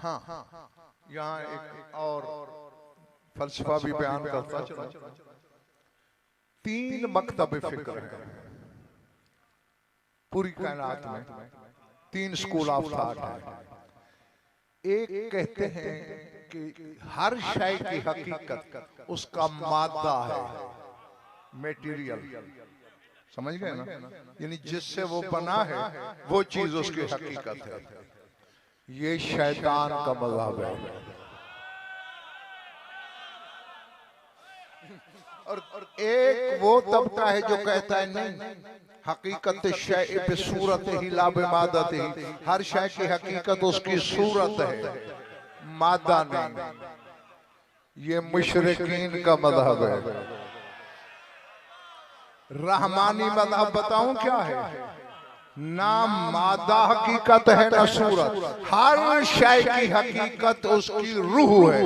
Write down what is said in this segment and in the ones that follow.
हाँ, यहाँ एक और फलसफा भी बयान करता चला। 3 मकतब फिक्र है पूरी कायनात में, 3 स्कूल ऑफ थॉट है। एक कहते हैं कि हर शय की हकीकत उसका मादा है, मेटीरियल, समझ गए ना, यानी जिससे वो बना है वो चीज उसकी हकीकत है। ये शैतान का मज़हब है। और एक वो तबका है जो कहता है नहीं, हकीकत शय पे सूरत ही ला बेमादत ही, हर शय की हकीकत उसकी सूरत है, मादा नहीं। ये मुशरिकीन का मज़हब है। रहमानी मज़हब बताऊं क्या है? ना मादा हकीकत है ना सूरत, हर शय की हकीकत उसकी रूह है।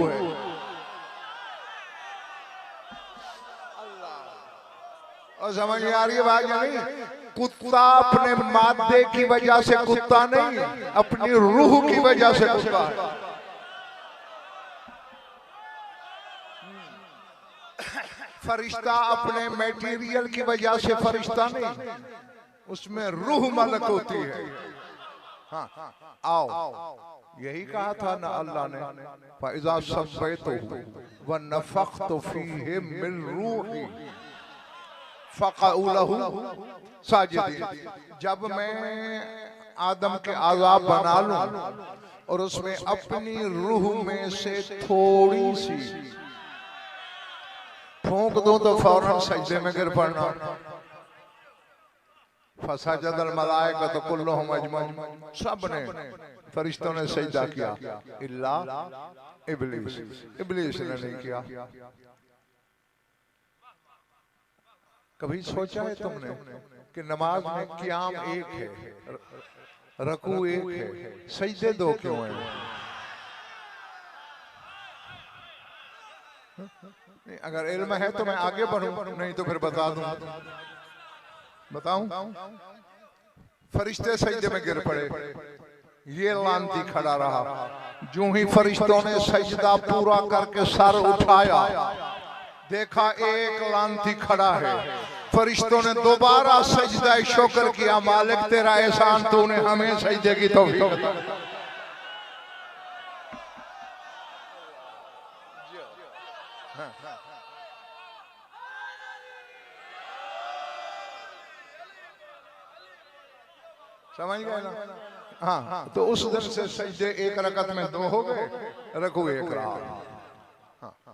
और समझ में आ रही है बात नहीं? कुत्ता अपने मादे की वजह से कुत्ता नहीं, अपनी रूह की वजह से कुत्ता है। फरिश्ता अपने मटेरियल की वजह से फरिश्ता नहीं, उसमें रूह मलक होती है। हाँ, आओ, यही कहा था ना अल्लाह ने, फ़इज़ा सव्वैतुहु व नफ़ख़्तु फ़ीहि मिन रूही फ़क़अू लहू साजिदीन। जब मैं आदम के आज़ा बना लूं और उसमें अपनी रूह में से थोड़ी सी फूंक दूं तो फौरन सजदे में गिर पड़ना। फसजदल मलाइकतु कुल्लुहुम अजमईन, सब ने, फरिश्तों ने सजदा किया इल्ला इब्लीस, इब्लीस ने नहीं किया। कभी सोचा है तुमने कि नमाज में क़ियाम एक है, रकू एक है, सजदे 2 क्यों हैं? अगर इल्म है तो मैं आगे बढ़ूं, नहीं तो फिर बता दूं। बताऊं? फरिश्ते सजदे में गिर पड़े, ये लानती खड़ा रहा। जो ही फरिश्तों ने सजदा पूरा करके सर उठाया, देखा एक लानती खड़ा है। फरिश्तों ने दोबारा सजदा शुक्र किया, मालिक तेरा एहसान, तूने हमें सजदे की तौफीक दी। समझ गए ना? हाँ, तो उस दिन से सजदे एक रकत में 2 हो गए, रकू 1 रहा।